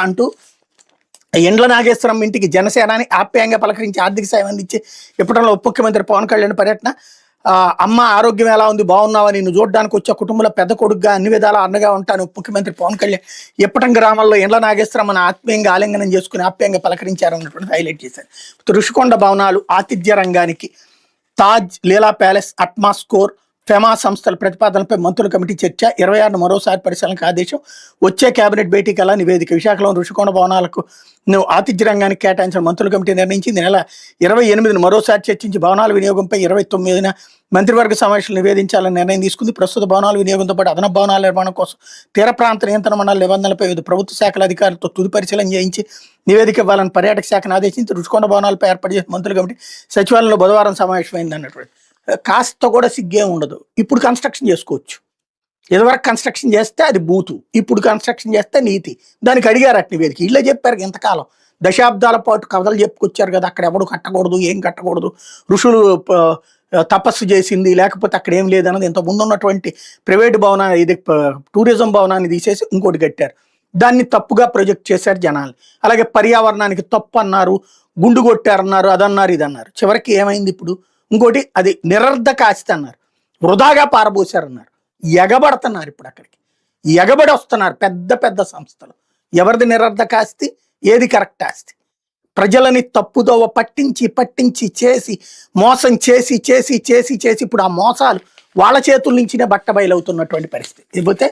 అంటూ ఎండ్ల నాగేశ్వరం ఇంటికి జనసేనాని ఆప్యాయంగా పలకరించి ఆర్థిక సాయం అందించి ఇప్పటిలో ఉప ముఖ్యమంత్రి పవన్ కళ్యాణ్ పర్యటన. అమ్మ ఆరోగ్యం ఎలా ఉంది, బాగున్నావని నువ్వు చూడడానికి వచ్చే కుటుంబంలో పెద్ద కొడుకుగా అన్ని విధాలా అండగా ఉంటాను ఉప ముఖ్యమంత్రి పవన్ కళ్యాణ్. ఇప్పటం గ్రామంలో ఎండ్ల నాగేశ్వరం మన ఆత్మీయంగా ఆలింగనం చేసుకుని ఆప్యాయంగా పలకరించారు అన్నటువంటి హైలైట్ చేశారు. ఋషికొండ భవనాలు ఆతిథ్య రంగానికి తాజ్, లీలా ప్యాలెస్, అట్మాస్కోర్, ఫెమా సంస్థల ప్రతిపాదనలపై మంత్రుల కమిటీ చర్చ. 26న మరోసారి పరిశీలనకు ఆదేశం. వచ్చే కేబినెట్ భేటీకి అలా నివేదిక. విశాఖలో ఋషికొండ భవనాలకు ఆతిథ్య రంగానికి కేటాయించిన మంత్రుల కమిటీ నిర్ణయించింది. నెల 28న మరోసారి చర్చించి భవనాల వినియోగంపై 29న మంత్రివర్గ సమావేశాలు నివేదించాలని నిర్ణయం తీసుకుంది. ప్రస్తుత భవనాల వినియోగంతో పాటు అదనపు భవనాల నిర్మాణం కోసం తీర ప్రాంత నియంత్రణ మండలి నిబంధనలపై వివిధ ప్రభుత్వ శాఖల అధికారులతో తుది పరిశీలన చేయించి నివేదిక ఇవ్వాలని పర్యాటక శాఖను ఆదేశించి ఋషికొండ భవనాలపై ఏర్పాటు చేసిన మంత్రుల కమిటీ సచివాలయంలో బుధవారం సమావేశమైంది అన్నటువంటి. కాస్త కూడా సిగ్గే ఉండదు. ఇప్పుడు కన్స్ట్రక్షన్ చేసుకోవచ్చు. ఇదివరకు కన్స్ట్రక్షన్ చేస్తే అది బూతు, ఇప్పుడు కన్స్ట్రక్షన్ చేస్తే నీతి. దానికి అడిగారు అట్ నివేదిక. ఇళ్ళే చెప్పారు ఇంతకాలం, దశాబ్దాల పాటు కథలు చెప్పుకొచ్చారు కదా, అక్కడ ఎవడు కట్టకూడదు, ఏం కట్టకూడదు, ఋషులు తపస్సు చేసింది, లేకపోతే అక్కడ ఏం లేదన్నది. ఇంత ముందు ఉన్నటువంటి ప్రైవేటు భవనాన్ని, ఇది టూరిజం భవనాన్ని తీసేసి ఇంకోటి కట్టారు. దాన్ని తప్పుగా ప్రొజెక్ట్ చేశారు జనాలు. అలాగే పర్యావరణానికి తప్పు అన్నారు, గుండు కొట్టారన్నారు, అదన్నారు, ఇదన్నారు. చివరికి ఏమైంది ఇప్పుడు? ఇంకోటి అది నిరర్ధక ఆస్తి అన్నారు, వృధాగా పారబోసారన్నారు. ఎగబడుతున్నారు ఇప్పుడు అక్కడికి, ఎగబడి వస్తున్నారు పెద్ద పెద్ద సంస్థలు. ఎవరిది నిరర్ధక ఆస్తి, ఏది కరెక్ట్ ఆస్తి? ప్రజలని తప్పుదోవ పట్టించి పట్టించి చేసి మోసం చేసి చేసి చేసి చేసి ఇప్పుడు ఆ మోసాలు వాళ్ళ చేతుల నుంచినే బట్టబయలవుతున్నటువంటి పరిస్థితి. లేకపోతే